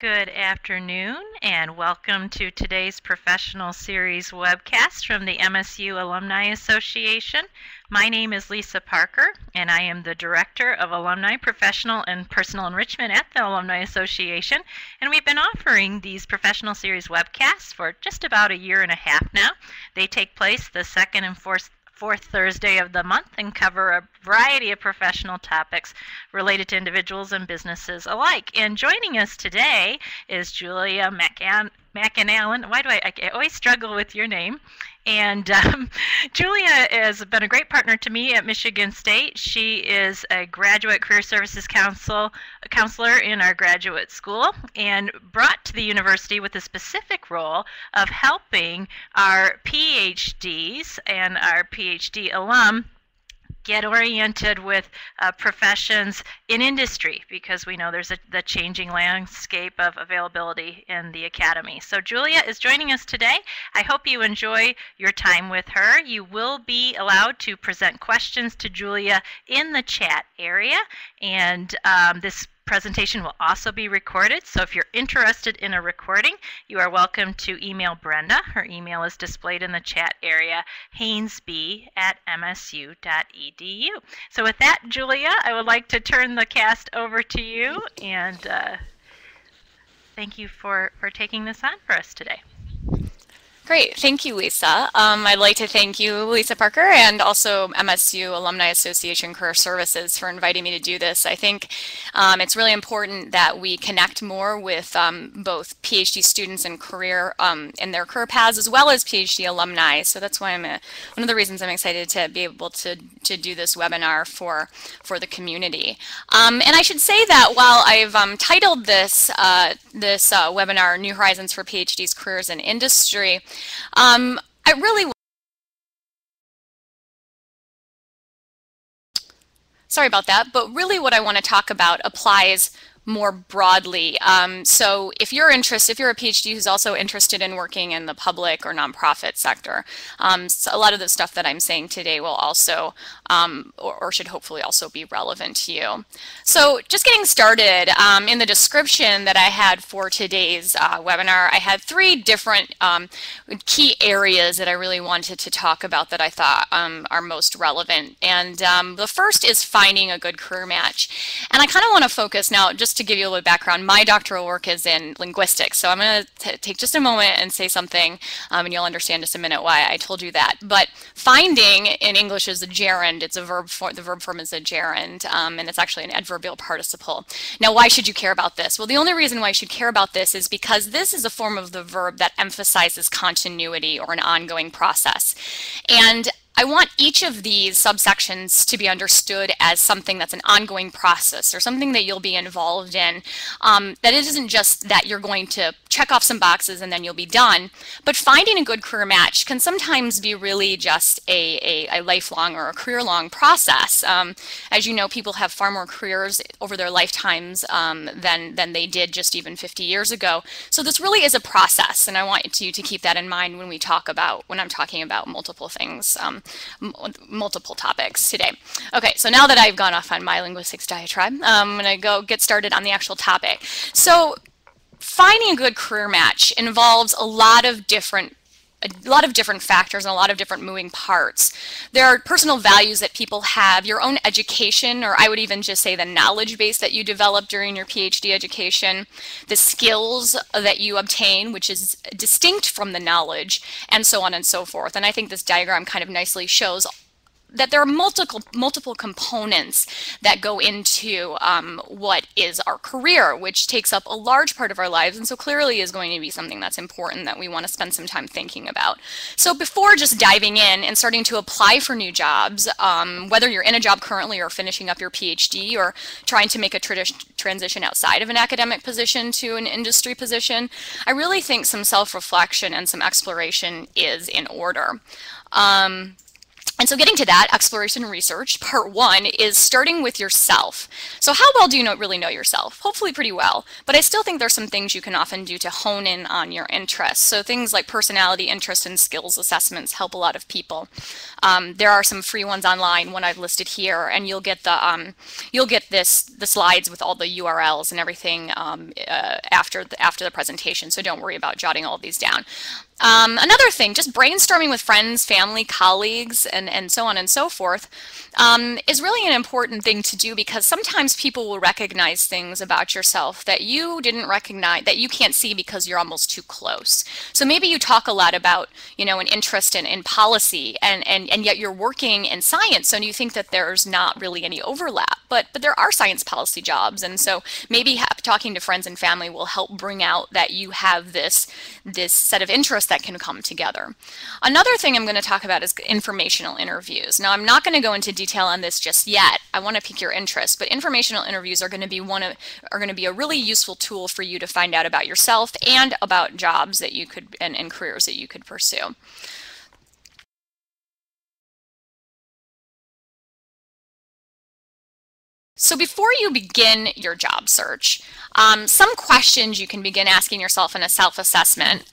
Good afternoon and welcome to today's Professional Series webcast from the MSU Alumni Association. My name is Lisa Parker and I am the Director of Alumni Professional and Personal Enrichment at the Alumni Association, and we've been offering these Professional Series webcasts for just about a year and a half now. They take place the second and fourth Thursday of the month and cover a variety of professional topics related to individuals and businesses alike. And joining us today is Julia McAnallen. I always struggle with your name. And Julia has been a great partner to me at Michigan State. She is a graduate career services counselor in our graduate school and brought to the university with a specific role of helping our PhDs and our PhD alum get oriented with professions in industry, because we know there's the changing landscape of availability in the academy. So Julia is joining us today. I hope you enjoy your time with her. You will be allowed to present questions to Julia in the chat area, and this presentation will also be recorded, so if you're interested in a recording, you are welcome to email Brenda. Her email is displayed in the chat area, hainesb@msu.edu. So with that, Julia, I would like to turn the cast over to you, and thank you for taking this on for us today. Great, thank you, Lisa. I'd like to thank you, Lisa Parker, and also MSU Alumni Association Career Services for inviting me to do this. I think it's really important that we connect more with both PhD students and in their career paths, as well as PhD alumni. So that's why one of the reasons I'm excited to be able to do this webinar for the community. And I should say that while I've titled this webinar New Horizons for PhDs, Careers in Industry, sorry about that, but really what I want to talk about applies more broadly. So if you're a PhD who's also interested in working in the public or nonprofit sector, so a lot of the stuff that I'm saying today will also, or should hopefully also be relevant to you. So just getting started, in the description that I had for today's webinar, I had three different key areas that I really wanted to talk about that I thought are most relevant. And the first is finding a good career match. And I kind of want to focus now, just to give you a little background, my doctoral work is in linguistics. So I'm going to take just a moment and say something, and you'll understand just a minute why I told you that. But finding in English is a gerund. It's a verb form. The verb form is a gerund, and it's actually an adverbial participle. Now, why should you care about this? Well, the only reason why you should care about this is because this is a form of the verb that emphasizes continuity or an ongoing process. And I want each of these subsections to be understood as something that's an ongoing process or something that you'll be involved in. That it isn't just that you're going to check off some boxes and then you'll be done, but finding a good career match can sometimes be really just a lifelong or a career-long process. As you know, people have far more careers over their lifetimes than they did just even 50 years ago. So this really is a process, and I want you to keep that in mind when I'm talking about multiple things. Multiple topics today. Okay, so now that I've gone off on my linguistics diatribe, I'm going to go get started on the actual topic. So finding a good career match involves a lot of different factors and a lot of different moving parts. There are personal values that people have, your own education, or I would even just say the knowledge base that you develop during your PhD education, the skills that you obtain, which is distinct from the knowledge, and so on and so forth. And I think this diagram kind of nicely shows that there are multiple components that go into what is our career, which takes up a large part of our lives, and so clearly is going to be something that's important that we want to spend some time thinking about. So before just diving in and starting to apply for new jobs, whether you're in a job currently or finishing up your PhD or trying to make a transition outside of an academic position to an industry position, I really think some self-reflection and some exploration is in order. And so getting to that, exploration and research, part one is starting with yourself. So how well do you really know yourself? Hopefully pretty well, but I still think there's some things you can often do to hone in on your interests. So things like personality, interest, and skills assessments help a lot of people. There are some free ones online, one I've listed here, and you'll get the slides with all the URLs and everything after the presentation, so don't worry about jotting all of these down. Another thing, just brainstorming with friends, family, colleagues, and so on and so forth is really an important thing to do, because sometimes people will recognize things about yourself that you didn't recognize, that you can't see because you're almost too close. So maybe you talk a lot about, you know, an interest in policy, and yet you're working in science, so you think that there's not really any overlap, but there are science policy jobs, and so maybe talking to friends and family will help bring out that you have this set of interests that can come together. Another thing I'm going to talk about is informational interviews. Now, I'm not going to go into detail on this just yet. I want to pique your interest, but informational interviews are going to be a really useful tool for you to find out about yourself and about jobs that you could and careers that you could pursue. So before you begin your job search, some questions you can begin asking yourself in a self-assessment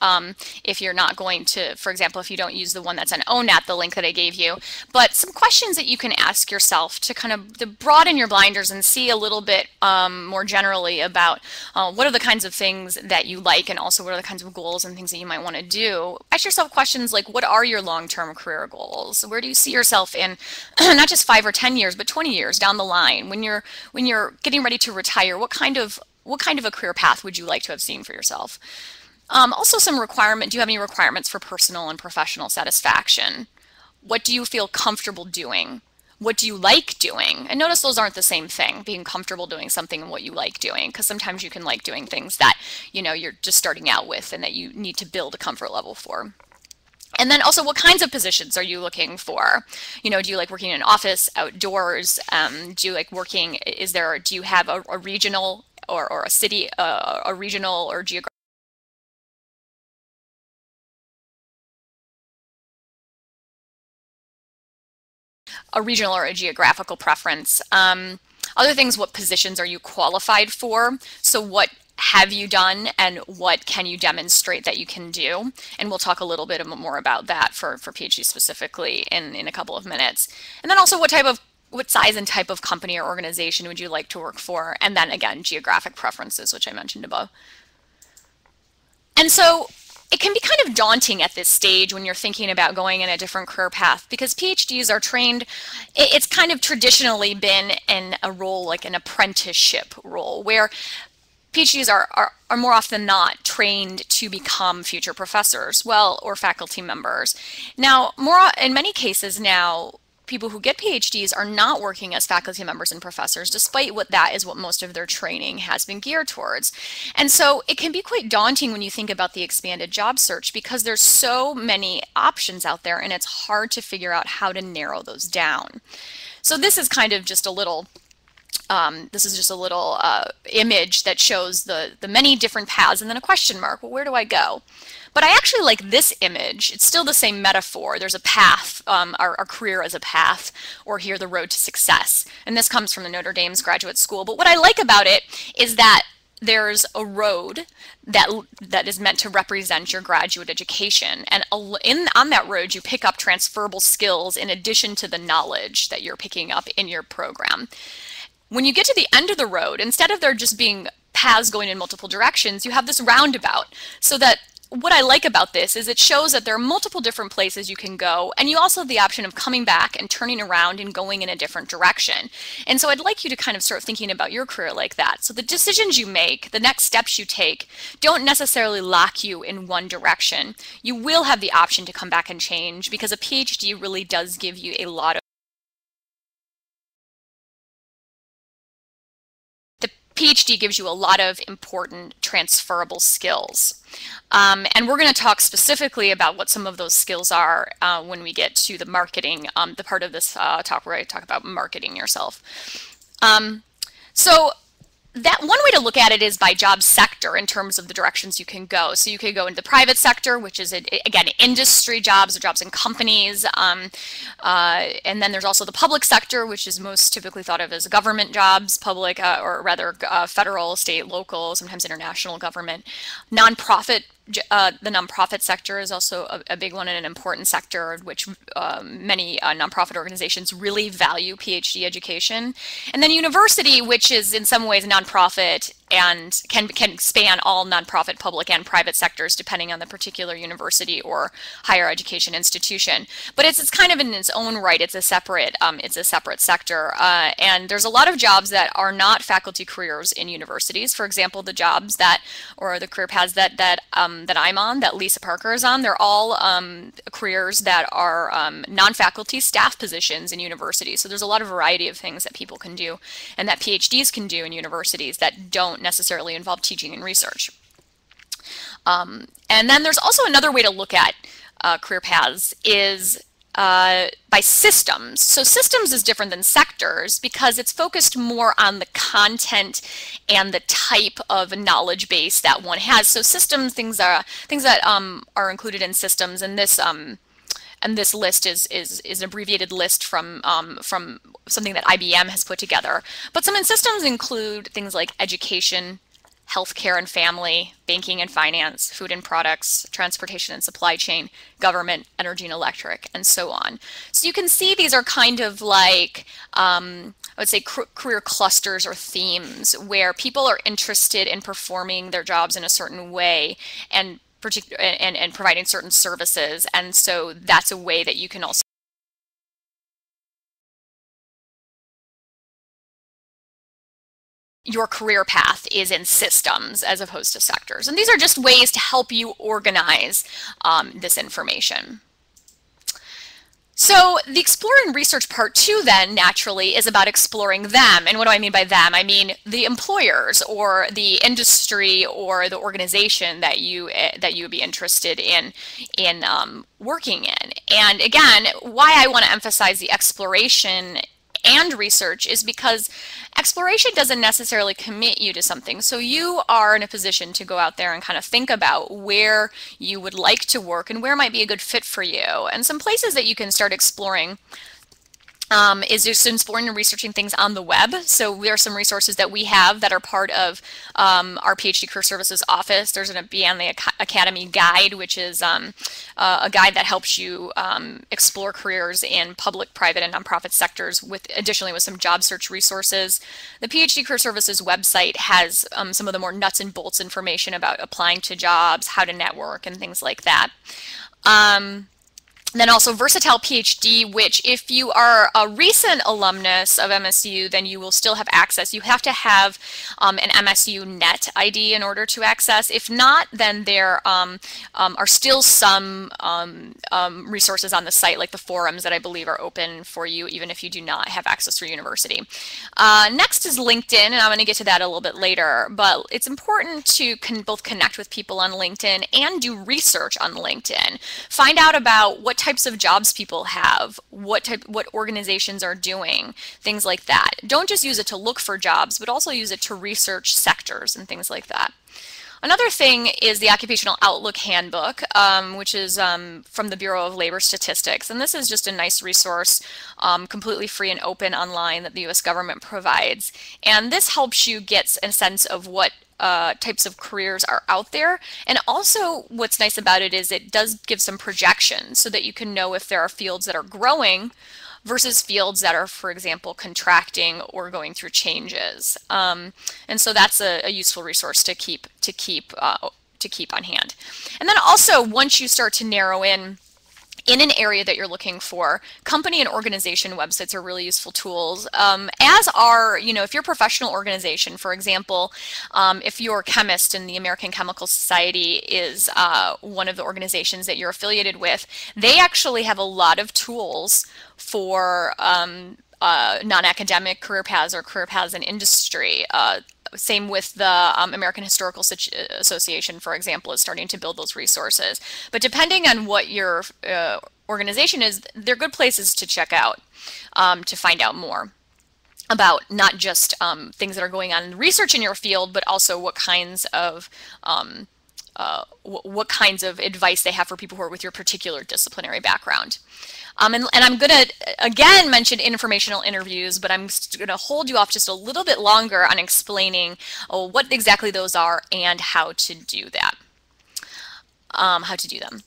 if you're not going to, for example, if you don't use the one that's on ONET, the link that I gave you, but some questions that you can ask yourself to kind of broaden your blinders and see a little bit more generally about what are the kinds of things that you like, and also what are the kinds of goals and things that you might want to do. Ask yourself questions like, what are your long-term career goals? Where do you see yourself in not just 5 or 10 years, but 20 years down the line? When you're getting ready to retire, what kind of a career path would you like to have seen for yourself? Also do you have any requirements for personal and professional satisfaction? What do you feel comfortable doing? What do you like doing? And notice those aren't the same thing, being comfortable doing something and what you like doing, because sometimes you can like doing things that, you know, you're just starting out with and that you need to build a comfort level for. And then also, what kinds of positions are you looking for? You know, do you like working in an office, outdoors? Do you like working, do you have a regional or a city, a regional or geographic? A regional or a geographical preference. Other things, what positions are you qualified for? So what have you done and what can you demonstrate that you can do? And we'll talk a little bit more about that for PhD specifically in a couple of minutes. And then also, what size and type of company or organization would you like to work for? And then again, geographic preferences, which I mentioned above. And so it can be kind of daunting at this stage when you're thinking about going in a different career path, because PhDs are trained, it's kind of traditionally been in a role like an apprenticeship role, where PhDs are more often than not trained to become future professors, or faculty members. Now, in many cases now, people who get PhDs are not working as faculty members and professors, despite what most of their training has been geared towards. And so it can be quite daunting when you think about the expanded job search, because there's so many options out there and it's hard to figure out how to narrow those down. So this is kind of just a little image that shows the many different paths and then a question mark. Well, where do I go? But I actually like this image. It's still the same metaphor. There's a path, our career as a path, or here the road to success. And this comes from the Notre Dame's graduate school. But what I like about it is that there's a road that is meant to represent your graduate education. And on that road, you pick up transferable skills in addition to the knowledge that you're picking up in your program. When you get to the end of the road, instead of there just being paths going in multiple directions, you have this roundabout. So that what I like about this is it shows that there are multiple different places you can go, and you also have the option of coming back and turning around and going in a different direction. And so I'd like you to kind of start thinking about your career like that. So the decisions you make, the next steps you take, don't necessarily lock you in one direction. You will have the option to come back and change, because a PhD really does give you a lot of PhD gives you a lot of important transferable skills. And we're going to talk specifically about what some of those skills are when we get to the marketing, the part of this talk where I talk about marketing yourself. So that one way to look at it is by job sector in terms of the directions you can go. So you could go into the private sector, which is, again, industry jobs or jobs in companies. And then there's also the public sector, which is most typically thought of as government jobs, public, or rather federal, state, local, sometimes international government. Nonprofit. The nonprofit sector is also a big one and an important sector, which many nonprofit organizations really value PhD education. And then university, which is in some ways nonprofit and can span all nonprofit, public, and private sectors depending on the particular university or higher education institution. But it's kind of in its own right. It's a separate sector, and there's a lot of jobs that are not faculty careers in universities. For example, the jobs that or the career paths that I'm on, that Lisa Parker is on, they're all careers that are non-faculty staff positions in universities. So there's a lot of variety of things that people can do and that PhDs can do in universities that don't necessarily involve teaching and research. And then there's also another way to look at career paths is by systems. So systems is different than sectors because it's focused more on the content and the type of knowledge base that one has. So systems, things that are included in systems, and this list is an abbreviated list from something that IBM has put together. But some in systems include things like education, healthcare and family, banking and finance, food and products, transportation and supply chain, government, energy and electric, and so on. So you can see these are kind of like, I would say, career clusters or themes where people are interested in performing their jobs in a certain way and providing certain services. And so that's a way that you can also your career path is in systems as opposed to sectors. And these are just ways to help you organize this information. So the Explore and Research Part 2 then naturally is about exploring them. And what do I mean by them? I mean the employers or the industry or the organization that you would be interested in working in. And again, why I want to emphasize the exploration and research is because exploration doesn't necessarily commit you to something. So you are in a position to go out there and kind of think about where you would like to work and where might be a good fit for you. And some places that you can start exploring is just exploring and researching things on the web. So there are some resources that we have that are part of our PhD Career Services office. There's an Beyond the Academy guide, which is a guide that helps you explore careers in public, private, and nonprofit sectors, additionally with some job search resources. The PhD Career Services website has some of the more nuts and bolts information about applying to jobs, how to network, and things like that. Then also Versatile PhD, which if you are a recent alumnus of MSU, then you will still have access. You have to have an MSU Net ID in order to access. If not, then there are still some resources on the site, like the forums that I believe are open for you, even if you do not have access through university. Next is LinkedIn, and I'm going to get to that a little bit later, but it's important to both connect with people on LinkedIn and do research on LinkedIn. Find out about what types of jobs people have, what organizations are doing, things like that. Don't just use it to look for jobs, but also use it to research sectors and things like that. Another thing is the Occupational Outlook Handbook, which is from the Bureau of Labor Statistics. And this is just a nice resource, completely free and open online that the U.S. government provides. And this helps you get a sense of what types of careers are out there. And also what's nice about it is it does give some projections so that you can know if there are fields that are growing versus fields that are, for example, contracting or going through changes. And so that's a useful resource to keep on hand. And then also, once you start to narrow in an area that you're looking for, company and organization websites are really useful tools, as are, if you're a professional organization, for example, if you're a chemist and the American Chemical Society is one of the organizations that you're affiliated with, they actually have a lot of tools for non-academic career paths or career paths in industry. Same with the American Historical Association, for example, is starting to build those resources. But depending on what your organization is, they're good places to check out to find out more. about not just things that are going on in research in your field, but also what kinds of advice they have for people who are with your particular disciplinary background. And I'm going to, again, mention informational interviews, but I'm going to hold you off just a little bit longer on explaining what exactly those are and how to do that, how to do them.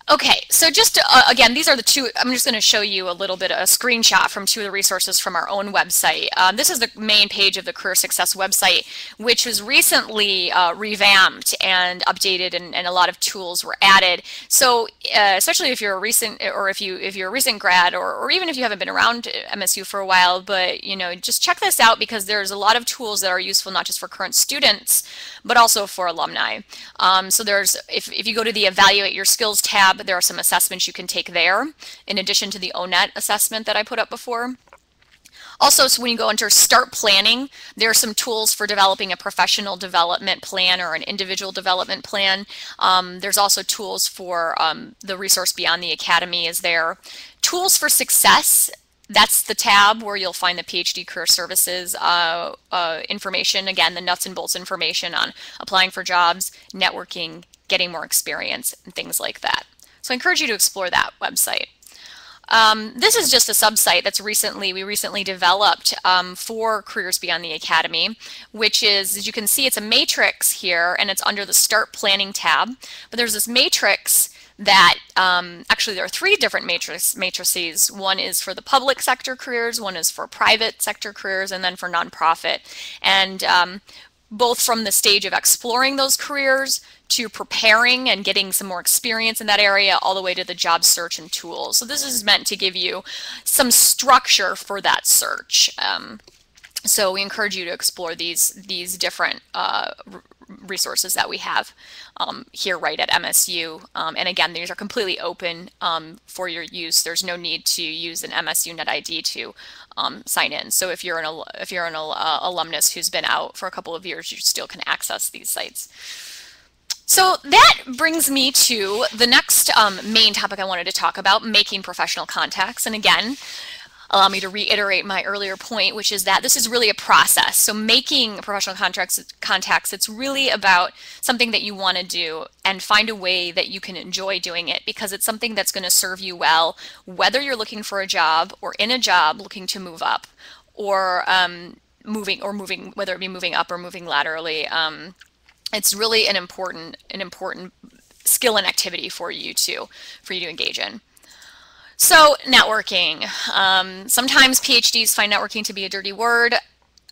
Okay, so just again, these are the two. I'm just going to show you a little bit of a screenshot from two of the resources from our own website. This is the main page of the Career Success website, which was recently revamped and updated, and a lot of tools were added. So especially if you're a recent, or if you're a recent grad, or even if you haven't been around MSU for a while, but just check this out, because there's a lot of tools that are useful not just for current students, but also for alumni. So there's, if you go to the Evaluate Your Skills tab, there are some assessments you can take there, in addition to the ONET assessment that I put up before. Also, so when you go into Start Planning, there are some tools for developing a professional development plan or an individual development plan. There's also tools for the resource Beyond the Academy is there. Tools for Success, that's the tab where you'll find the PhD Career Services information. Again, the nuts and bolts information on applying for jobs, networking, getting more experience, and things like that. So I encourage you to explore that website. This is just a sub-site that's we recently developed for Careers Beyond the Academy, which is, as you can see, it's a matrix here, and it's under the Start Planning tab. But there's this matrix that, actually there are three different matrices. One is for the public sector careers, one is for private sector careers, and then for nonprofit. And both from the stage of exploring those careers to preparing and getting some more experience in that area, all the way to the job search and tools. So this is meant to give you some structure for that search. So we encourage you to explore these different resources that we have here right at MSU. And again, these are completely open for your use. There's no need to use an MSU Net ID to sign in. So if you're an alumnus who's been out for a couple of years, you still can access these sites. So that brings me to the next main topic I wanted to talk about, making professional contacts. And again, allow me to reiterate my earlier point, which is that this is really a process. So making professional contacts, it's really about something that you want to do and find a way that you can enjoy doing it, because it's something that's going to serve you well, whether you're looking for a job or in a job looking to move up, or whether it be moving up or moving laterally. It's really an important skill and activity for you to engage in. So networking. Sometimes PhDs find networking to be a dirty word.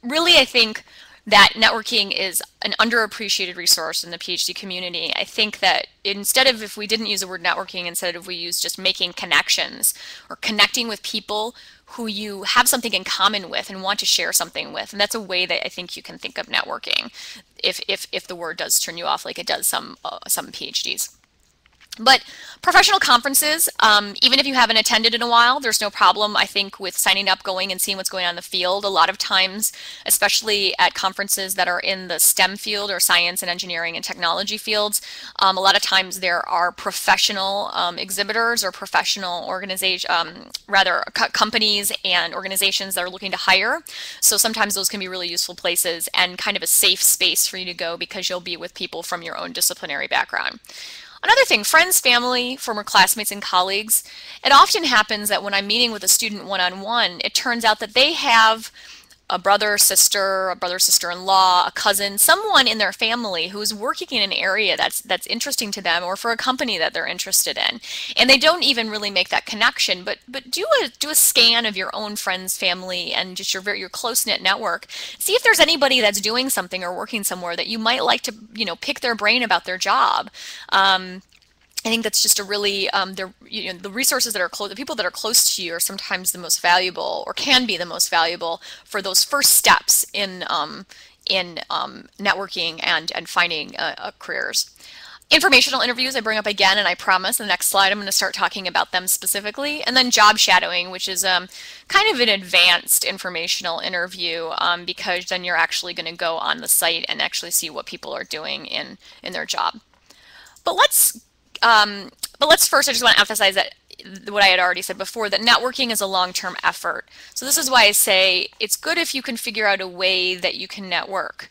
Really, I think that networking is an underappreciated resource in the PhD community. I think that instead of, if we didn't use the word networking, instead of we use just making connections or connecting with people who you have something in common with and want to share something with. And that's a way that I think you can think of networking, if the word does turn you off like it does some PhDs. But professional conferences, even if you haven't attended in a while, there's no problem, I think, with signing up, going and seeing what's going on in the field. A lot of times, especially at conferences that are in the STEM field or science and engineering and technology fields, a lot of times there are professional exhibitors or professional companies and organizations that are looking to hire. So sometimes those can be really useful places and kind of a safe space for you to go, because you'll be with people from your own disciplinary background. Another thing, friends, family, former classmates, and colleagues. It often happens that when I'm meeting with a student one-on-one, it turns out that they have a brother, sister-in-law, a cousin, someone in their family who's working in an area that's interesting to them, or for a company that they're interested in. And they don't even really make that connection, but do a scan of your own friends, family, and just your close-knit network. See if there's anybody that's doing something or working somewhere that you might like to, pick their brain about their job. I think that's just a really, the resources that are close, the people that are close to you are sometimes the most valuable, or can be the most valuable, for those first steps in networking and finding careers. Informational interviews I bring up again, and I promise in the next slide I'm going to start talking about them specifically. And then job shadowing, which is kind of an advanced informational interview, because then you're actually going to go on the site and actually see what people are doing in their job. But let's first, I just want to emphasize that what I had already said before, that networking is a long-term effort. So this is why I say it's good if you can figure out a way that you can network.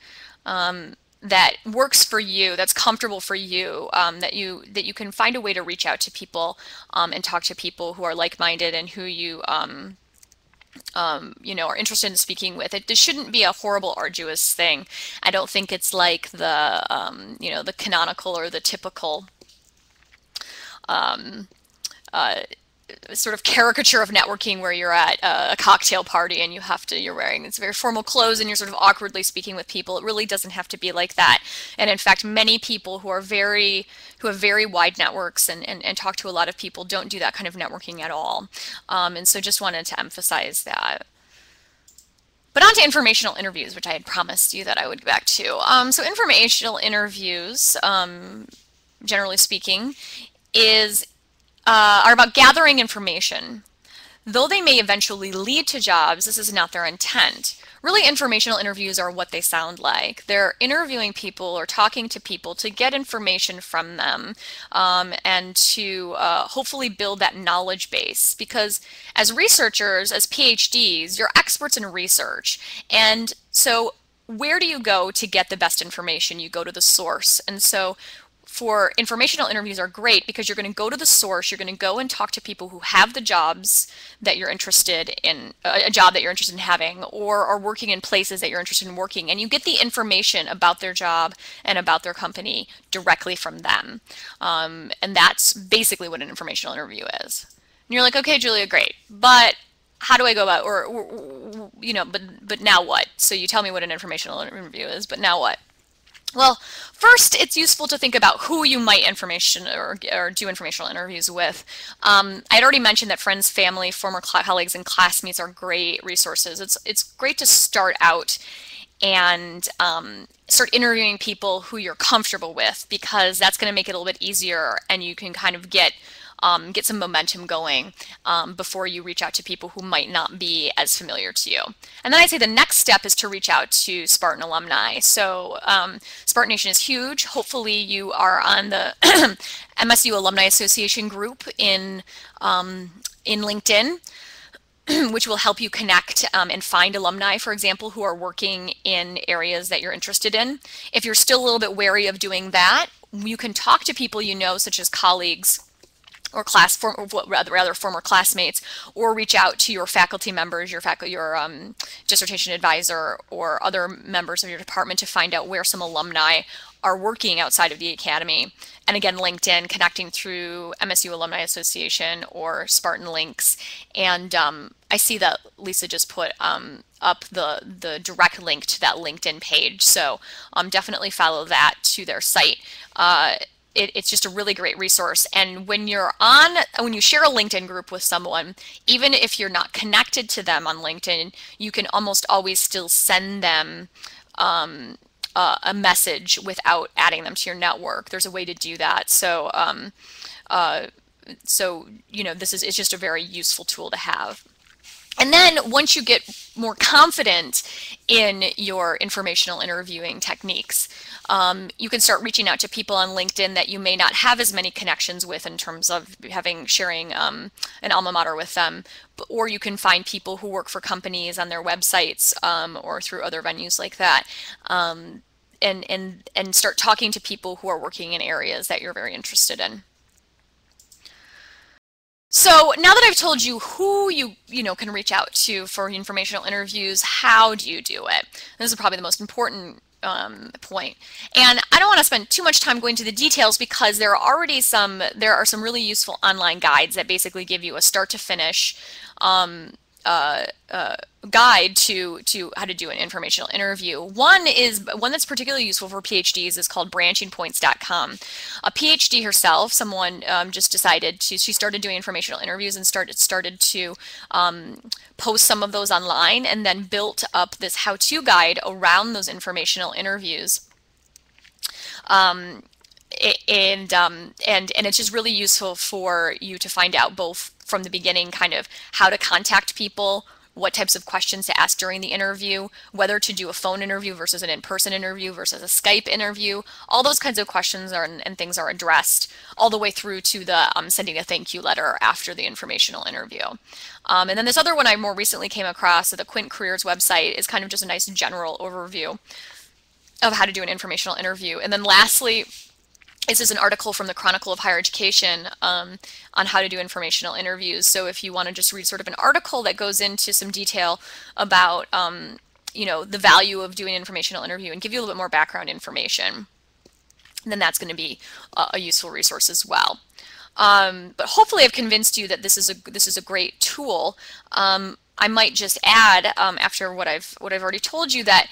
That works for you, that's comfortable for you, that you can find a way to reach out to people and talk to people who are like-minded and who you are interested in speaking with. This shouldn't be a horrible, arduous thing. I don't think it's like the the canonical or the typical sort of caricature of networking where you're at a cocktail party and you're wearing these very formal clothes and you're sort of awkwardly speaking with people. It really doesn't have to be like that. And in fact, many people who have very wide networks and talk to a lot of people don't do that kind of networking at all. And so just wanted to emphasize that. But on to informational interviews, which I had promised you that I would get back to. So informational interviews, generally speaking, are about gathering information. Though they may eventually lead to jobs, this is not their intent. Really, informational interviews are what they sound like. They're interviewing people or talking to people to get information from them and to hopefully build that knowledge base. Because as researchers, as PhDs, you're experts in research. And so where do you go to get the best information? You go to the source. And so for informational interviews are great because you're going to go to the source, you're going to go and talk to people who have the jobs that you're interested in, a job that you're interested in having, or are working in places that you're interested in working, and you get the information about their job and about their company directly from them. And that's basically what an informational interview is. And you're like, okay, Julia, great, but how do I go about, but now what? So you tell me what an informational interview is, but now what? Well, first, it's useful to think about who you might do informational interviews with. I had already mentioned that friends, family, former colleagues, and classmates are great resources. It's great to start out and start interviewing people who you're comfortable with, because that's going to make it a little bit easier, and you can kind of get some momentum going before you reach out to people who might not be as familiar to you. And then I'd say the next step is to reach out to Spartan alumni. So Spartan Nation is huge. Hopefully you are on the MSU Alumni Association group in LinkedIn, which will help you connect and find alumni, for example, who are working in areas that you're interested in. If you're still a little bit wary of doing that, you can talk to people you know, such as colleagues, or former classmates, or reach out to your faculty members, your dissertation advisor, or other members of your department to find out where some alumni are working outside of the academy. And again, LinkedIn, connecting through MSU Alumni Association or Spartan Links. And I see that Lisa just put up the direct link to that LinkedIn page. So definitely follow that to their site. It's just a really great resource. And when you share a LinkedIn group with someone, even if you're not connected to them on LinkedIn, you can almost always still send them a message without adding them to your network. There's a way to do that. So, it's just a very useful tool to have. And then once you get more confident in your informational interviewing techniques, you can start reaching out to people on LinkedIn that you may not have as many connections with in terms of sharing an alma mater with them, or you can find people who work for companies on their websites or through other venues like that, and start talking to people who are working in areas that you're very interested in. So now that I've told you who you can reach out to for informational interviews, how do you do it? This is probably the most important point. And I don't want to spend too much time going to the details because there are some really useful online guides that basically give you a start to finish guide to how to do an informational interview. One that's particularly useful for PhDs is called branchingpoints.com. A PhD herself, someone just decided she started doing informational interviews and started to post some of those online, and then built up this how-to guide around those informational interviews. And it's just really useful for you to find out both from the beginning kind of how to contact people what types of questions to ask during the interview, whether to do a phone interview versus an in-person interview versus a Skype interview. All those kinds of questions and things are addressed all the way through to the sending a thank you letter after the informational interview. And then this other one I more recently came across at the Quint Careers website is kind of just a nice general overview of how to do an informational interview. And then lastly, this is an article from the Chronicle of Higher Education on how to do informational interviews. So if you want to just read sort of an article that goes into some detail about you know, the value of doing an informational interview and give you a little bit more background information, then that's going to be a useful resource as well. But hopefully I've convinced you that this is a great tool. I might just add after what I've already told you that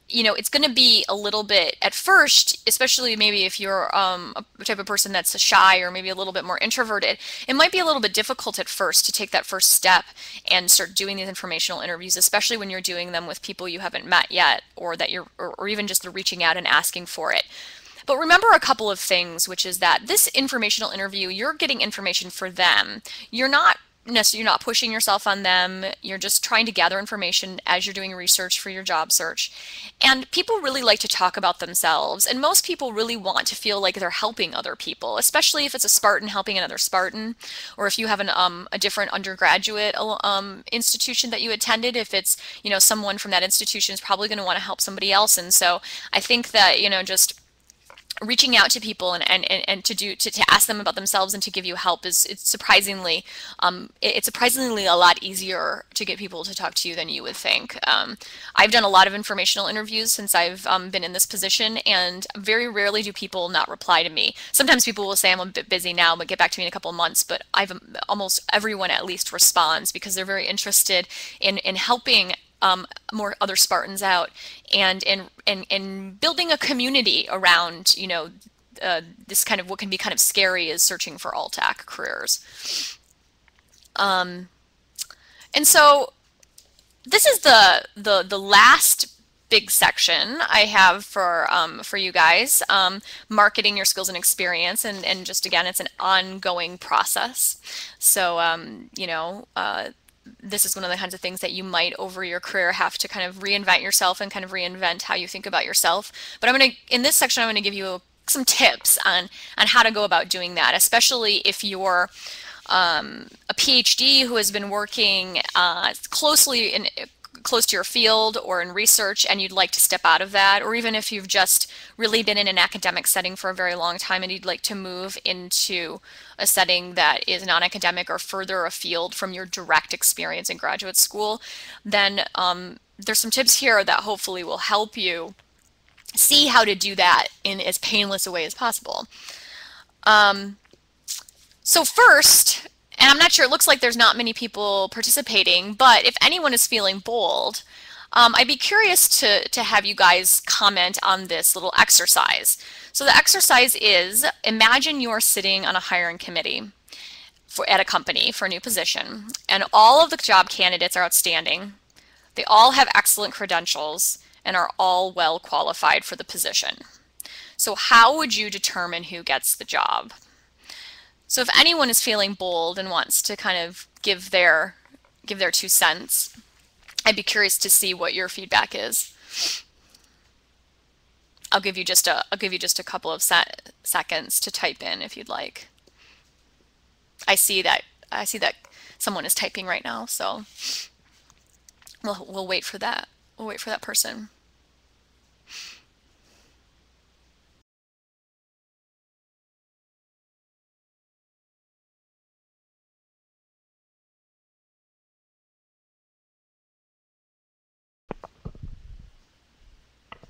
you know, it's going to be a little bit at first, especially maybe if you're a type of person that's shy or maybe a little bit more introverted, it might be a little bit difficult at first to take that first step and start doing these informational interviews, especially when you're doing them with people you haven't met yet, or that you're, or even just the reaching out and asking for it. But remember a couple of things, which is that this informational interview, you're getting information for them. You're not pushing yourself on them. You're just trying to gather information as you're doing research for your job search. And people really like to talk about themselves. And most people really want to feel like they're helping other people, especially if it's a Spartan helping another Spartan, or if you have a different undergraduate institution that you attended. If it's, you know, someone from that institution is probably going to want to help somebody else. And so I think that, you know, just reaching out to people and to ask them about themselves and to give you help it's surprisingly a lot easier to get people to talk to you than you would think. I've done a lot of informational interviews since I've been in this position, and very rarely do people not reply to me. Sometimes people will say I'm a bit busy now, but get back to me in a couple of months. But almost everyone at least responds because they're very interested in helping more other Spartans out, and in building a community around, you know, this kind of what can be kind of scary is searching for all-tac careers. And so this is the last big section I have for you guys, marketing your skills and experience, and just again, it's an ongoing process. So you know, this is one of the kinds of things that you might over your career have to kind of reinvent yourself and kind of reinvent how you think about yourself. But in this section, I'm going to give you some tips on how to go about doing that, especially if you're a PhD who has been working close to your field or in research and you'd like to step out of that, or even if you've just really been in an academic setting for a very long time and you'd like to move into a setting that is non-academic or further afield from your direct experience in graduate school, then there's some tips here that hopefully will help you see how to do that in as painless a way as possible. So first, and I'm not sure, it looks like there's not many people participating, but if anyone is feeling bold, I'd be curious to have you guys comment on this little exercise. So the exercise is, imagine you're sitting on a hiring committee at a company for a new position, and all of the job candidates are outstanding. They all have excellent credentials and are all well qualified for the position. So how would you determine who gets the job? So if anyone is feeling bold and wants to kind of give their 2 cents, I'd be curious to see what your feedback is. I'll give you just a couple of seconds to type in if you'd like. I see that someone is typing right now, so we'll wait for that. We'll wait for that person.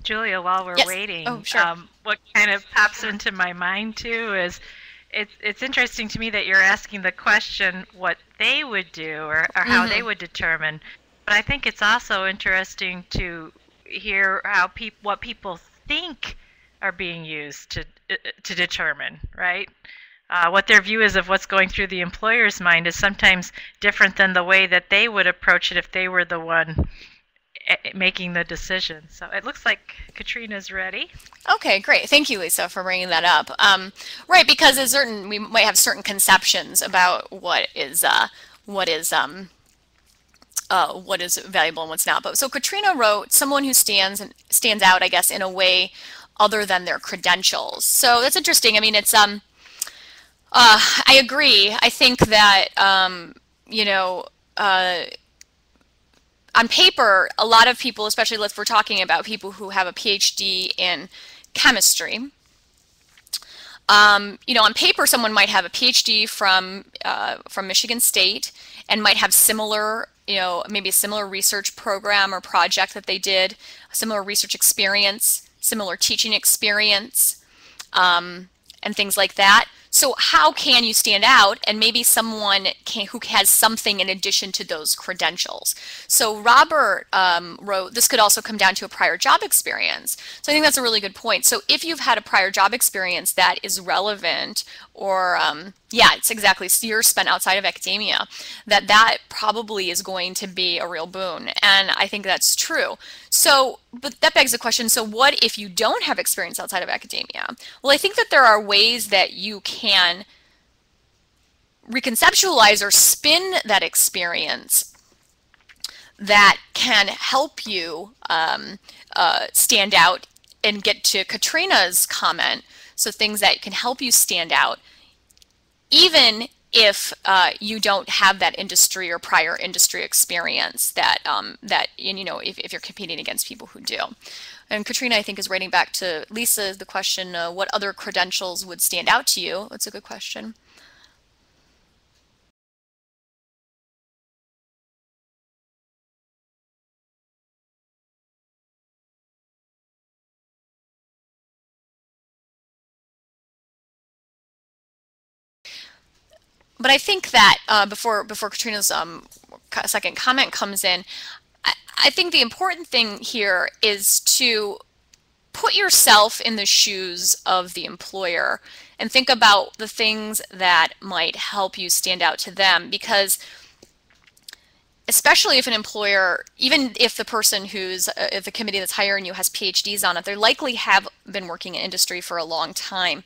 Julia, while we're Yes. waiting, Oh, sure. what kind of pops into my mind too is it's interesting to me that you're asking the question what they would do or how they would determine. But I think it's also interesting to hear how what people think are being used to determine, right? What their view is of what's going through the employer's mind is sometimes different than the way that they would approach it if they were the one making the decision. So it looks like Katrina's ready. Okay, great. Thank you, Lisa, for bringing that up. Right, because we might have certain conceptions about what is what is valuable and what's not. But so Katrina wrote someone who stands out, I guess, in a way other than their credentials. So that's interesting. I mean, it's I agree. I think that you know, on paper, a lot of people, especially if we're talking about people who have a PhD in chemistry, you know, on paper, someone might have a PhD from Michigan State and might have similar, you know, maybe a similar research program or project that they did, a similar research experience, similar teaching experience, and things like that. So how can you stand out? And maybe someone who has something in addition to those credentials. So Robert wrote, this could also come down to a prior job experience. So I think that's a really good point. So if you've had a prior job experience that is relevant, or yeah, it's exactly years spent outside of academia, that probably is going to be a real boon. And I think that's true. So, but that begs the question, so what if you don't have experience outside of academia? Well, I think that there are ways that you can reconceptualize or spin that experience that can help you stand out and get to Katrina's comment. So things that can help you stand out, even if you don't have that industry or prior industry experience that, you know, if you're competing against people who do. And Katrina, I think, is writing back to Lisa the question, what other credentials would stand out to you? That's a good question. But I think that before Katrina's second comment comes in, I think the important thing here is to put yourself in the shoes of the employer and think about the things that might help you stand out to them, because especially if an employer, even if the person who's, if the committee that's hiring you has PhDs on it, they likely have been working in industry for a long time.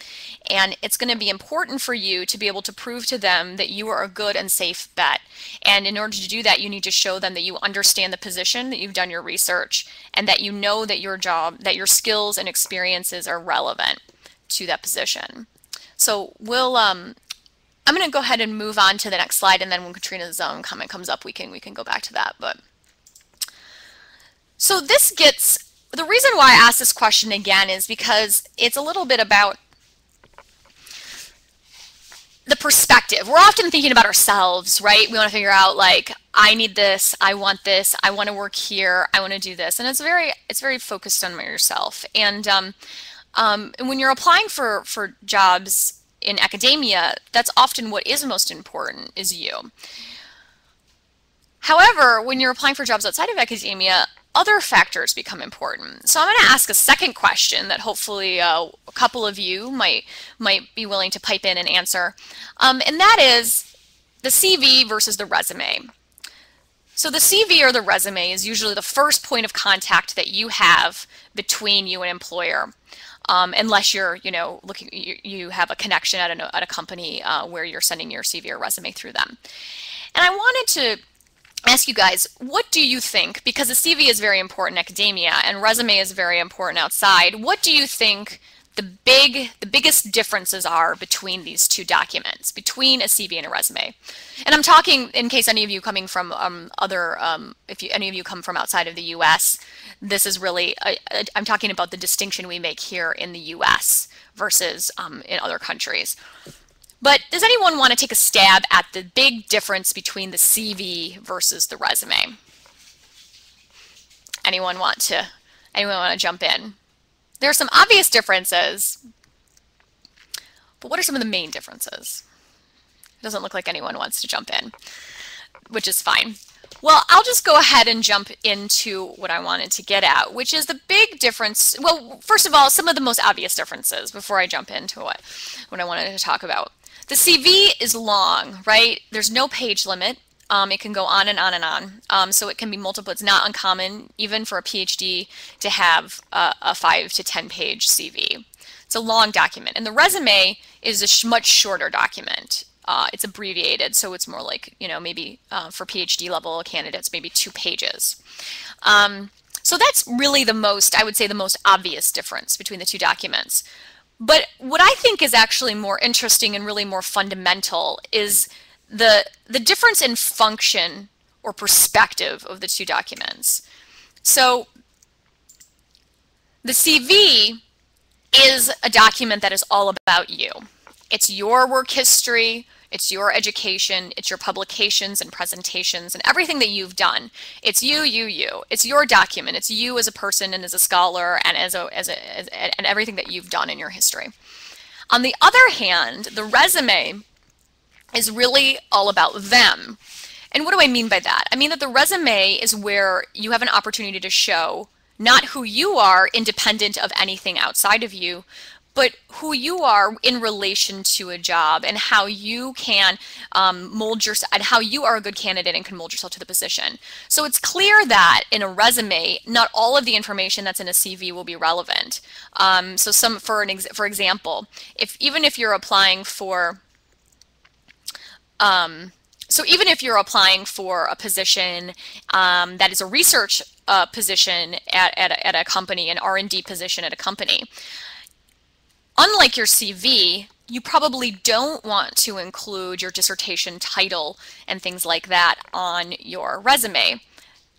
And it's going to be important for you to be able to prove to them that you are a good and safe bet. And in order to do that, you need to show them that you understand the position, that you've done your research, and that you know that your job, that your skills and experiences are relevant to that position. So we'll, I'm going to go ahead and move on to the next slide, and then when Katrina's comment comes up, we can go back to that. But so this gets, the reason why I asked this question again is because it's a little bit about the perspective. We're often thinking about ourselves, right? We want to figure out, like, I need this, I want to work here, I want to do this, and it's very focused on yourself. And when you're applying for jobs in academia, that's often what is most important, is you. However, when you're applying for jobs outside of academia, other factors become important. So I'm going to ask a second question that hopefully a couple of you might be willing to pipe in and answer, and that is the CV versus the resume. So the CV or the resume is usually the first point of contact that you have between you and employer. Unless you're, you know, you have a connection at a company where you're sending your CV or resume through them. And I wanted to ask you guys, what do you think, because the CV is very important in academia and resume is very important outside, what do you think the biggest differences are between these two documents, between a CV and a resume? And I'm talking, in case any of you coming from any of you come from outside of the US, this is really, I'm talking about the distinction we make here in the US versus in other countries. But does anyone want to take a stab at the big difference between the CV versus the resume? Anyone want to jump in? There are some obvious differences, but what are some of the main differences? It doesn't look like anyone wants to jump in, which is fine. Well, I'll just go ahead and jump into what I wanted to get at, which is the big difference. Well, first of all, some of the most obvious differences before I jump into what I wanted to talk about. The CV is long, right? There's no page limit. It can go on and on and on. So it can be multiple. It's not uncommon, even for a PhD, to have a 5 to 10 page CV. It's a long document. And the resume is a much shorter document. it's abbreviated, so it's more like, maybe for PhD level candidates, maybe 2 pages. So that's really I would say the most obvious difference between the two documents. But what I think is actually more interesting and really more fundamental is the difference in function or perspective of the two documents. So the CV is a document that is all about you. It's your work history, it's your education, it's your publications and presentations and everything that you've done. It's you. It's your document. It's you as a person and as a scholar and and everything that you've done in your history. On the other hand, the resume is really all about them. And what do I mean by that? I mean that the resume is where you have an opportunity to show not who you are independent of anything outside of you, but who you are in relation to a job and how you can mold yourself and how you are a good candidate and can mold yourself to the position. So it's clear that in a resume, not all of the information that's in a CV will be relevant. For example, even if you're applying for a position that is a research position at a company, an R&D position at a company, unlike your CV, you probably don't want to include your dissertation title and things like that on your resume.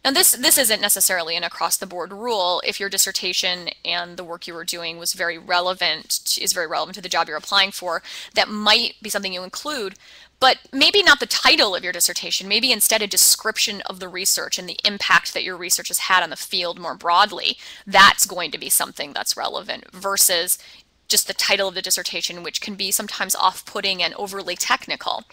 Now this isn't necessarily an across-the-board rule. If your dissertation and the work you were doing is very relevant to the job you're applying for, that might be something you include, but maybe not the title of your dissertation, maybe instead a description of the research and the impact that your research has had on the field more broadly. That's going to be something that's relevant versus just the title of the dissertation, which can be sometimes off-putting and overly technical.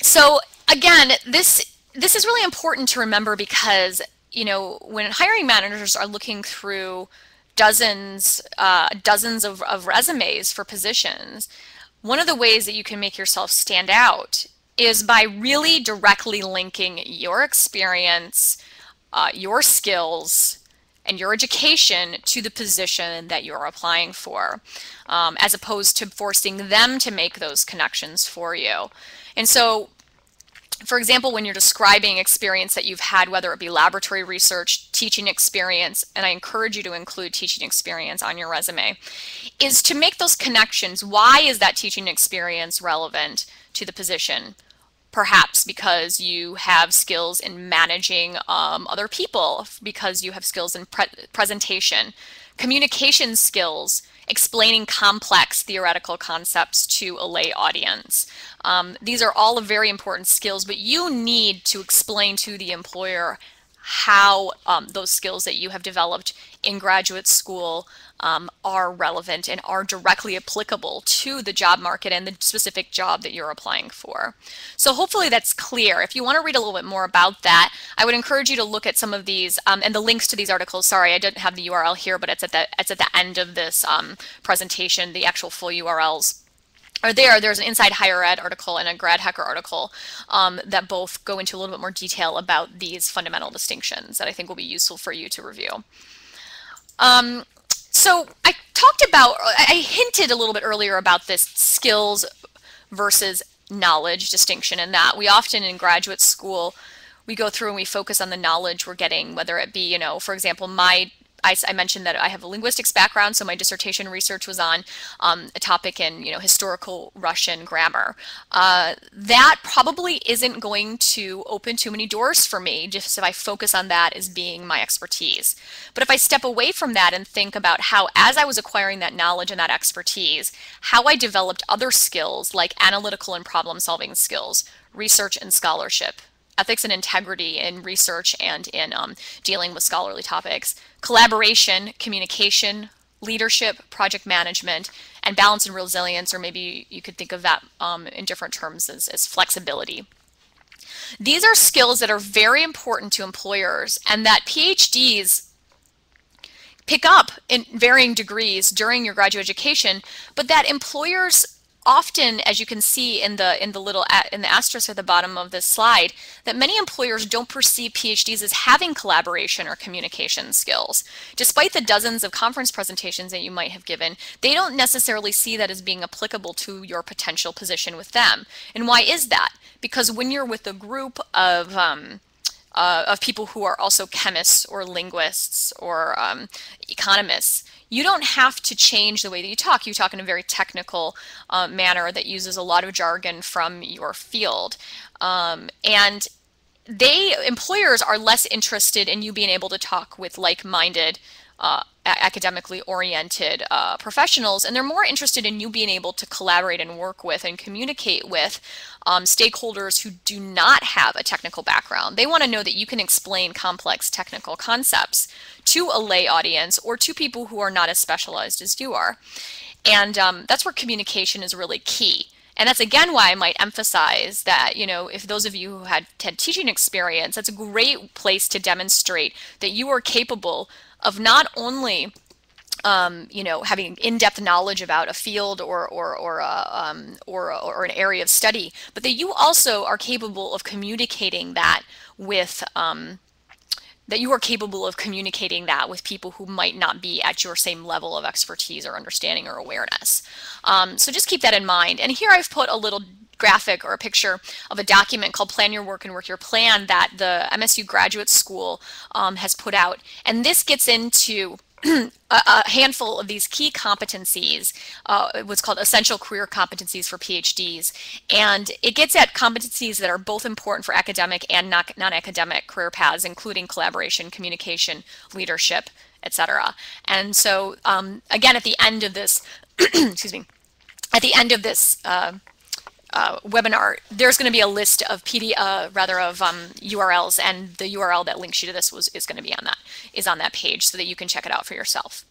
So again, this is really important to remember because, when hiring managers are looking through dozens of resumes for positions, one of the ways that you can make yourself stand out is by really directly linking your experience, your skills, and your education to the position that you're applying for, as opposed to forcing them to make those connections for you. And so, for example, when you're describing experience that you've had, whether it be laboratory research, teaching experience, and I encourage you to include teaching experience on your resume, is to make those connections. Why is that teaching experience relevant to the position? Perhaps because you have skills in managing other people, because you have skills in presentation, communication skills, explaining complex theoretical concepts to a lay audience. These are all very important skills, but you need to explain to the employer how those skills that you have developed in graduate school are relevant and are directly applicable to the job market and the specific job that you're applying for. So hopefully that's clear. If you want to read a little bit more about that, I would encourage you to look at some of these and the links to these articles. Sorry, I didn't have the URL here, but it's at the end of this presentation. The actual full URLs are there. There's an Inside Higher Ed article and a Grad Hacker article that both go into a little bit more detail about these fundamental distinctions that I think will be useful for you to review. So I hinted a little bit earlier about this skills versus knowledge distinction, and that we often in graduate school, we go through and we focus on the knowledge we're getting, whether it be, for example, I mentioned that I have a linguistics background, so my dissertation research was on a topic in historical Russian grammar. That probably isn't going to open too many doors for me, just if I focus on that as being my expertise. But if I step away from that and think about how, as I was acquiring that knowledge and that expertise, how I developed other skills like analytical and problem-solving skills, research and scholarship, ethics and integrity in research and in dealing with scholarly topics, collaboration, communication, leadership, project management, and balance and resilience, or maybe you could think of that in different terms as flexibility. These are skills that are very important to employers and that PhDs pick up in varying degrees during your graduate education, but that employers often, as you can see in the asterisk at the bottom of this slide, that many employers don't perceive PhDs as having collaboration or communication skills. Despite the dozens of conference presentations that you might have given, they don't necessarily see that as being applicable to your potential position with them. And why is that? Because when you're with a group of people who are also chemists or linguists or economists, you don't have to change the way that you talk. You talk in a very technical manner that uses a lot of jargon from your field. And employers are less interested in you being able to talk with like-minded, academically oriented professionals, and they're more interested in you being able to collaborate and work with and communicate with stakeholders who do not have a technical background. They want to know that you can explain complex technical concepts to a lay audience or to people who are not as specialized as you are. And that's where communication is really key. And that's again why I might emphasize that, you know, if those of you who had teaching experience, that's a great place to demonstrate that you are capable of not only you know, having in-depth knowledge about a field or an area of study, but that you also are capable of communicating that with people who might not be at your same level of expertise or understanding or awareness. So just keep that in mind. And here I've put a little graphic or a picture of a document called Plan Your Work and Work Your Plan that the MSU Graduate School has put out. And this gets into a handful of these key competencies, what's called essential career competencies for PhDs. And it gets at competencies that are both important for academic and non-academic career paths, including collaboration, communication, leadership, etc. And so again, at the end of this, excuse me, at the end of this webinar, there's going to be a list of URLs, and the URL that links you to this is going to be on that page so that you can check it out for yourself.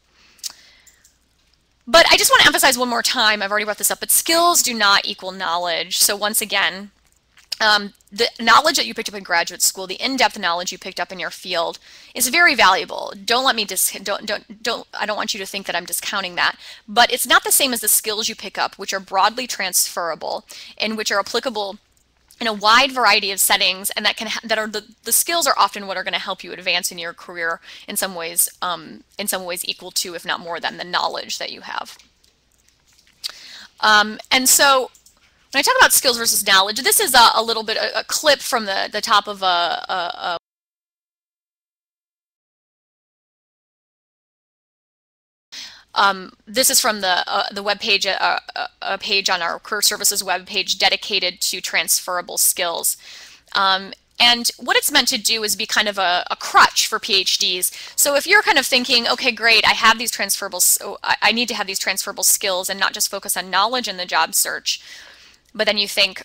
But I just want to emphasize one more time, I've already brought this up, but skills do not equal knowledge. So once again, the knowledge that you picked up in graduate school, the in-depth knowledge you picked up in your field is very valuable. Don't let me I don't want you to think that I'm discounting that, but it's not the same as the skills you pick up, which are broadly transferable and which are applicable in a wide variety of settings, and the skills are often what are going to help you advance in your career in some ways equal to, if not more than, the knowledge that you have. And so when I talk about skills versus knowledge, this is a little bit a clip from the top of this is from the web page, a page on our Career Services web page dedicated to transferable skills. And what it's meant to do is be kind of a crutch for PhDs. So if you're kind of thinking, okay, great, I have these I need to have these transferable skills and not just focus on knowledge in the job search, but then you think,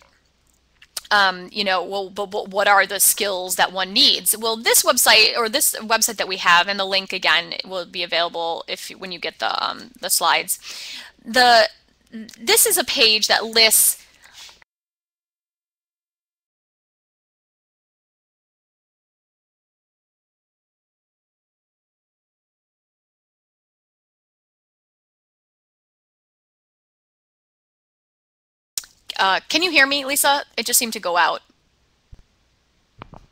you know, well, but what are the skills that one needs? Well, this website that we have, and the link again will be available when you get the slides. This is a page that lists can you hear me, Lisa? It just seemed to go out.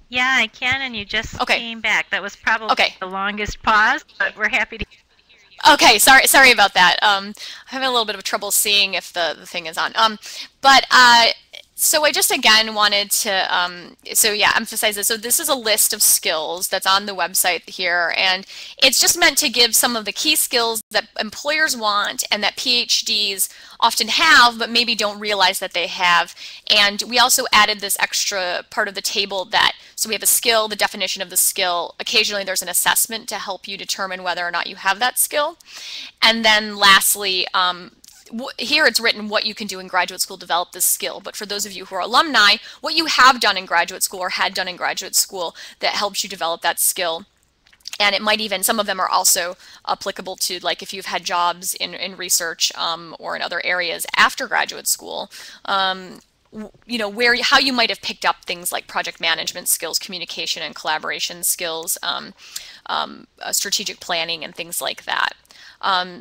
Yeah, I can, and you just came back. That was probably the longest pause, but we're happy to hear you. Okay, sorry about that. I'm having a little bit of trouble seeing if the thing is on. So I just again wanted to emphasize this. So this is a list of skills that's on the website here, and it's just meant to give some of the key skills that employers want and that PhDs often have, but maybe don't realize that they have. And we also added this extra part of the table so we have a skill, the definition of the skill. Occasionally there's an assessment to help you determine whether or not you have that skill. And then lastly, here it's written what you can do in graduate school to develop this skill, but for those of you who are alumni, what you have done in graduate school or had done in graduate school that helps you develop that skill. And it might even, some of them are also applicable to, like, if you've had jobs in research or in other areas after graduate school, you know, how you might have picked up things like project management skills, communication and collaboration skills, strategic planning and things like that.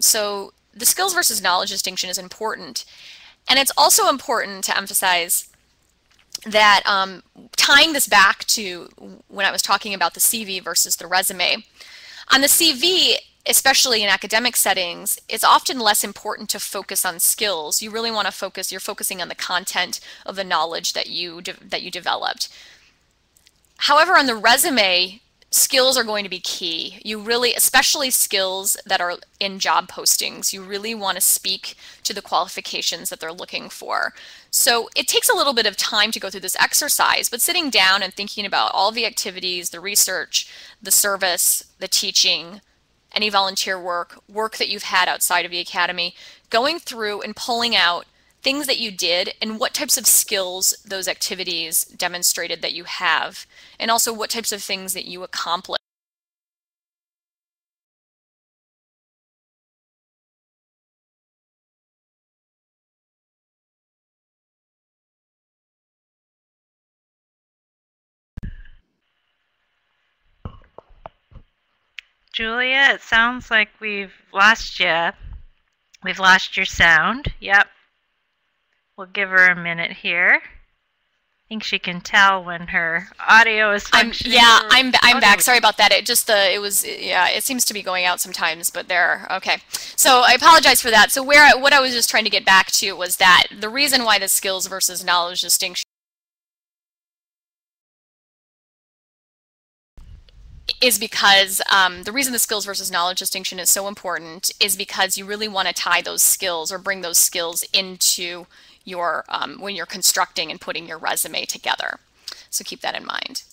So the skills versus knowledge distinction is important. And it's also important to emphasize that tying this back to when I was talking about the CV versus the resume, on the CV, especially in academic settings, it's often less important to focus on skills. You really want to focus, you're focusing on the content of the knowledge that you developed. However, on the resume, skills are going to be key. You really, especially skills that are in job postings, you really want to speak to the qualifications that they're looking for. So it takes a little bit of time to go through this exercise, but sitting down and thinking about all the activities, the research, the service, the teaching, any volunteer work that you've had outside of the academy, going through and pulling out things that you did and what types of skills those activities demonstrated that you have, and also what types of things that you accomplished. Julia, it sounds like we've lost you. We've lost your sound. Yep. We'll give her a minute here. I think she can tell when her audio is functioning. I'm back. Sorry about that. It just it seems to be going out sometimes, but there. Okay. So I apologize for that. So what I was just trying to get back to was that the reason why the skills versus knowledge distinction is because the reason the skills versus knowledge distinction is so important is because you really want to tie those skills or bring those skills into your when you're constructing and putting your resume together. So keep that in mind.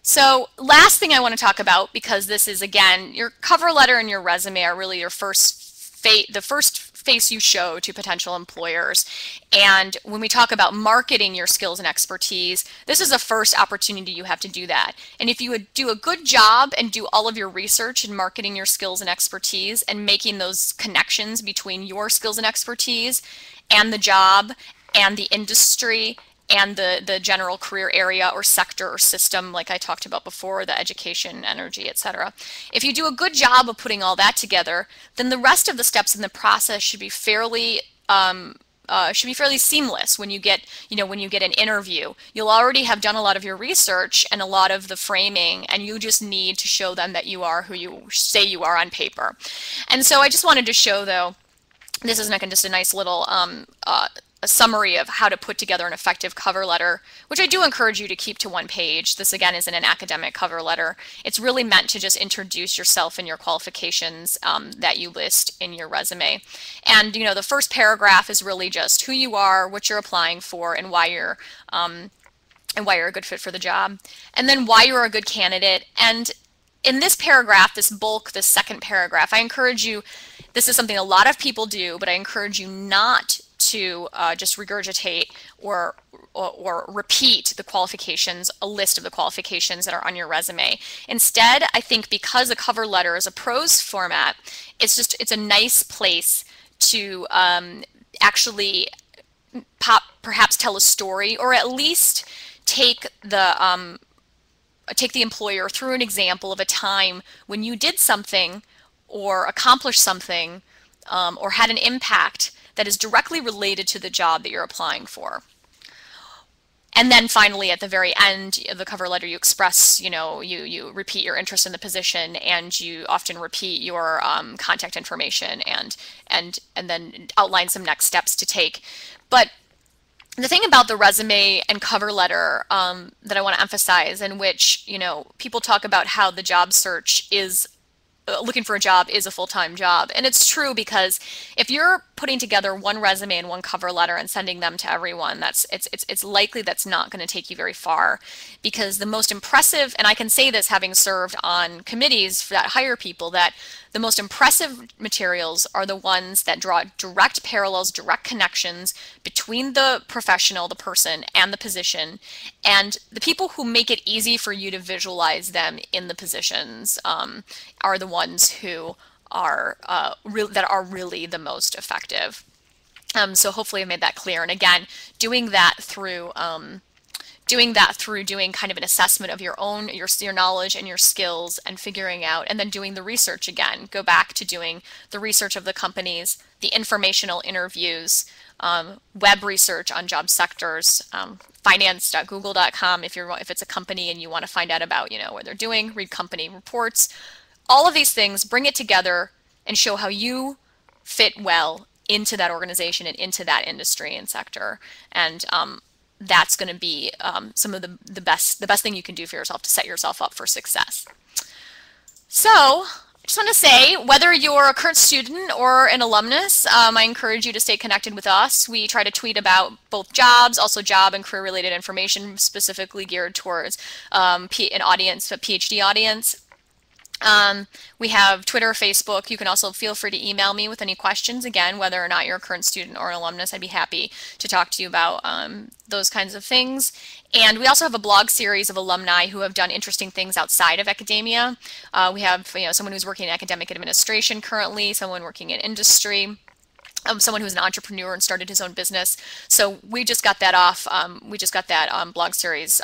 So last thing I want to talk about, because this is, again, your cover letter and your resume are really your the first face you show to potential employers. And when we talk about marketing your skills and expertise, this is the first opportunity you have to do that. And if you would do a good job and do all of your research in marketing your skills and expertise and making those connections between your skills and expertise and the job and the industry and the general career area or sector or system, like I talked about before, the education, energy, etc. If you do a good job of putting all that together, then the rest of the steps in the process should be fairly seamless. When you get an interview, you'll already have done a lot of your research and a lot of the framing, and you just need to show them that you are who you say you are on paper. And so I just wanted to show, though, this is just a nice little a summary of how to put together an effective cover letter, which I do encourage you to keep to one page. This, again, isn't an academic cover letter. It's really meant to just introduce yourself and your qualifications that you list in your resume. And, the first paragraph is really just who you are, what you're applying for, and why you're a good fit for the job, and then why you're a good candidate. And in this paragraph, this second paragraph, I encourage you, this is something a lot of people do, but I encourage you not to just regurgitate or repeat the qualifications, a list of the qualifications that are on your resume. Instead, I think because a cover letter is a prose format, it's a nice place to actually perhaps tell a story, or at least take the employer through an example of a time when you did something or accomplished something or had an impact that is directly related to the job that you're applying for. And then finally, at the very end of the cover letter, you express, you repeat your interest in the position, and you often repeat your contact information and then outline some next steps to take. But the thing about the resume and cover letter that I want to emphasize, in which, people talk about how the job search is looking for a job is a full-time job. And it's true, because if you're putting together one resume and one cover letter and sending them to everyone, it's likely that's not going to take you very far, because the most impressive, and I can say this having served on committees that hire people, that the most impressive materials are the ones that draw direct parallels, direct connections between the professional, the person, and the position, and the people who make it easy for you to visualize them in the positions are the ones who are really the most effective. So hopefully I made that clear. And again, doing that through doing kind of an assessment of your knowledge and your skills, and figuring out, and then doing the research again. Go back to doing the research of the companies, the informational interviews, web research on job sectors, finance.google.com if it's a company and you want to find out about what they're doing, read company reports. All of these things, bring it together and show how you fit well into that organization and into that industry and sector. And that's going to be some of the best thing you can do for yourself to set yourself up for success. So I just want to say, whether you're a current student or an alumnus, I encourage you to stay connected with us. We try to tweet about both jobs, also job and career related information specifically geared towards an audience, a PhD audience. We have Twitter, Facebook. You can also feel free to email me with any questions. Again, whether or not you're a current student or an alumnus, I'd be happy to talk to you about those kinds of things. And we also have a blog series of alumni who have done interesting things outside of academia. We have someone who's working in academic administration currently, someone working in industry, someone who's an entrepreneur and started his own business. So we just got that off. We just got that blog series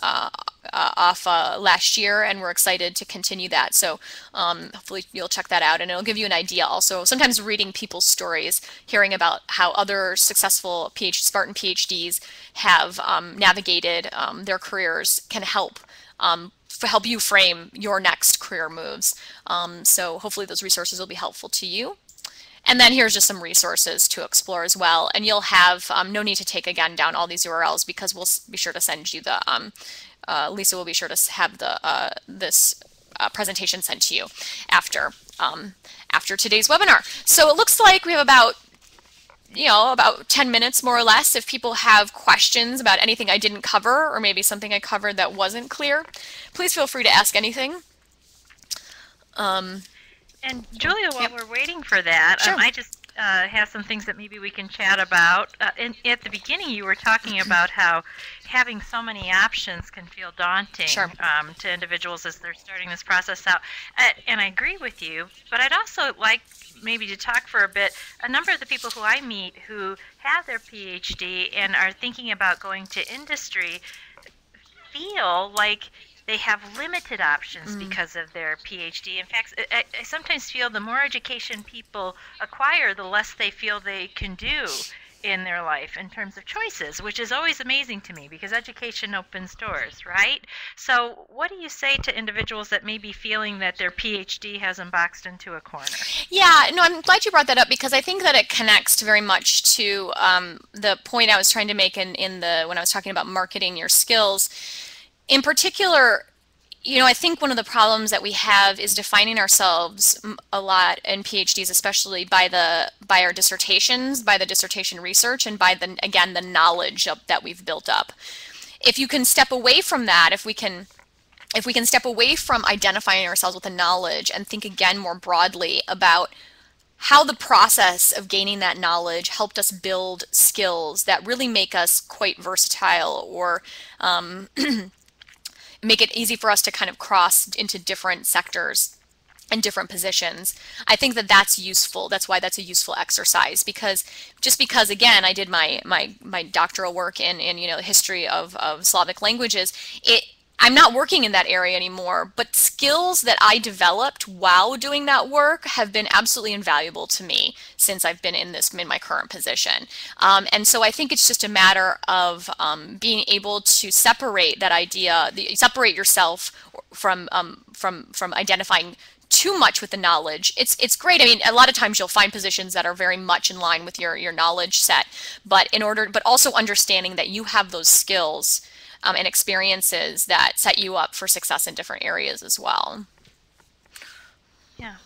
off last year, and we're excited to continue that. So hopefully you'll check that out, and it'll give you an idea. Also, sometimes reading people's stories, hearing about how other successful Spartan PhDs have navigated their careers can help you frame your next career moves. So hopefully those resources will be helpful to you. And then here's just some resources to explore as well. And you'll have no need to take again down all these URLs, because we'll be sure to send you the Lisa will be sure to have the this presentation sent to you after today's webinar. So it looks like we have about 10 minutes more or less. If people have questions about anything I didn't cover, or maybe something I covered that wasn't clear, please feel free to ask anything. And Julia, while we're waiting for that, Sure. I just have some things that maybe we can chat about. At the beginning, you were talking about how having so many options can feel daunting Sure. To individuals as they're starting this process out. And I agree with you, but I'd also like maybe to talk for a bit. A number of the people who I meet who have their PhD and are thinking about going to industry feel like they have limited options because of their PhD. In fact, I sometimes feel the more education people acquire, the less they feel they can do in their life in terms of choices, which is always amazing to me, because education opens doors, right? So what do you say to individuals that may be feeling that their PhD has them boxed into a corner? Yeah, no, I'm glad you brought that up, because I think that it connects very much to the point I was trying to make when I was talking about marketing your skills. In particular, I think one of the problems that we have is defining ourselves a lot in PhDs, especially by our dissertations, by the dissertation research, and by the knowledge that we've built up. If you can step away from that, if we can step away from identifying ourselves with the knowledge and think again more broadly about how the process of gaining that knowledge helped us build skills that really make us quite versatile, or make it easy for us to kind of cross into different sectors and different positions. I think that that's useful. That's why that's a useful exercise, because again, I did my doctoral work in history of Slavic languages. I'm not working in that area anymore, but skills that I developed while doing that work have been absolutely invaluable to me since I've been in my current position. And so I think it's just a matter of being able to separate that idea, separate yourself from identifying too much with the knowledge. It's great. I mean, a lot of times you'll find positions that are very much in line with your knowledge set, but also understanding that you have those skills and experiences that set you up for success in different areas as well. Yeah.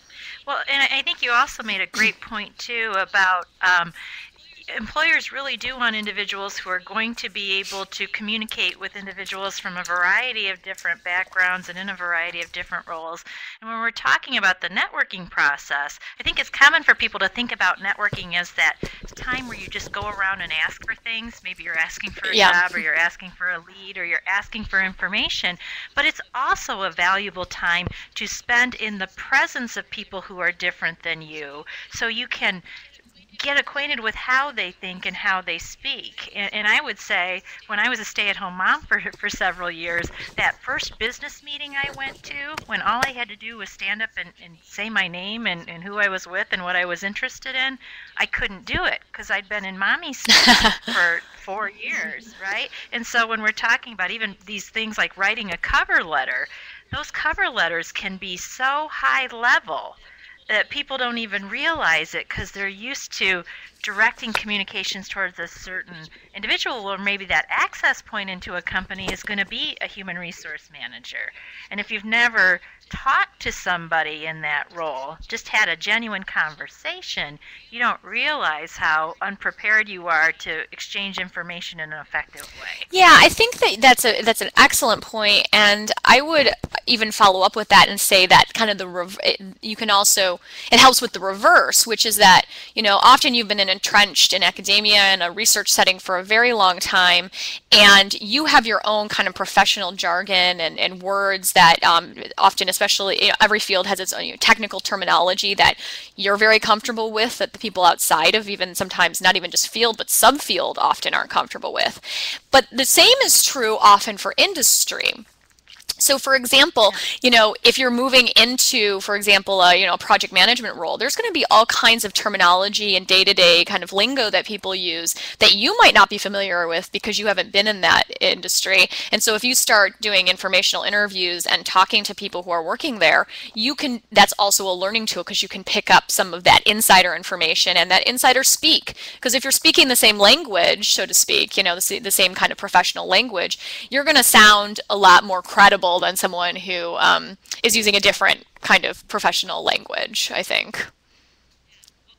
Well, and I think you also made a great point too about employers really do want individuals who are going to be able to communicate with individuals from a variety of different backgrounds and in a variety of different roles. And when we're talking about the networking process, I think it's common for people to think about networking as that time where you just go around and ask for things. Maybe you're asking for a job, or you're asking for a lead, or you're asking for information. But it's also a valuable time to spend in the presence of people who are different than you, so you can get acquainted with how they think and how they speak. And I would say, when I was a stay-at-home mom for several years, that first business meeting I went to, when all I had to do was stand up and say my name and who I was with and what I was interested in, I couldn't do it because I'd been in mommy stuff for 4 years, right? And so when we're talking about even these things like writing a cover letter, those cover letters can be so high level that people don't even realize it because they're used to directing communications towards a certain individual, or maybe that access point into a company is going to be a human resource manager. And if you've never talked to somebody in that role, just had a genuine conversation, you don't realize how unprepared you are to exchange information in an effective way. Yeah, I think that's an excellent point, and I would even follow up with that and say that kind of you can also, it helps with the reverse, which is that, you know, often you've been entrenched in academia in a research setting for a very long time, and you have your own kind of professional jargon and words that often, especially, you know, every field has its own, you know, technical terminology that you're very comfortable with, that the people outside of even sometimes not even just field but subfield often aren't comfortable with. But the same is true often for industry. So for example, you know, if you're moving into, for example, a project management role, there's going to be all kinds of terminology and day-to-day kind of lingo that people use that you might not be familiar with because you haven't been in that industry. And so if you start doing informational interviews and talking to people who are working there, that's also a learning tool because you can pick up some of that insider information and that insider speak. Because if you're speaking the same language, so to speak, you know, the same kind of professional language, you're going to sound a lot more credible than someone who is using a different kind of professional language, I think.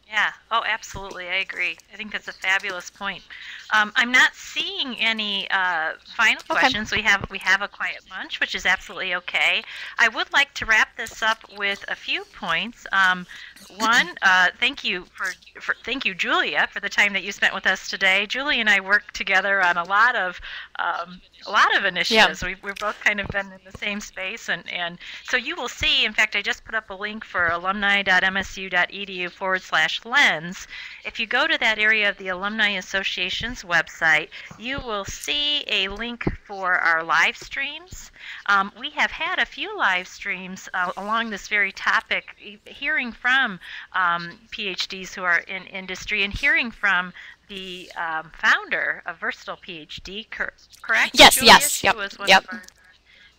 Yeah, oh, absolutely, I agree. I think that's a fabulous point. I'm not seeing any final questions. We have a quiet bunch, which is absolutely okay. I would like to wrap this up with a few points. One, thank you thank you, Julia, for the time that you spent with us today. Julie and I worked together on a lot of initiatives. Yeah. We've both kind of been in the same space, and so you will see. In fact, I just put up a link for alumni.msu.edu/lens. If you go to that area of the Alumni Association's website, you will see a link for our live streams. We have had a few live streams along this very topic, hearing from PhDs who are in industry and hearing from the founder of Versatile Ph.D., correct? Yes, Julia? yes, yep, yep.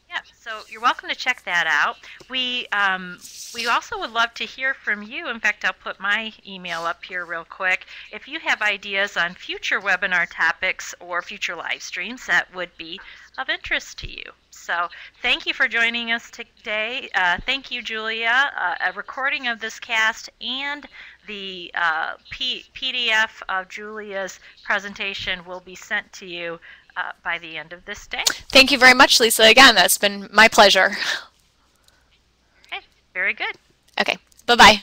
Yeah, so you're welcome to check that out. We also would love to hear from you. In fact, I'll put my email up here real quick. If you have ideas on future webinar topics or future live streams that would be of interest to you. So thank you for joining us today. Thank you, Julia. A recording of this cast and the PDF of Julia's presentation will be sent to you by the end of this day. Thank you very much, Lisa. Again, that's been my pleasure. Okay, very good. Okay, bye-bye.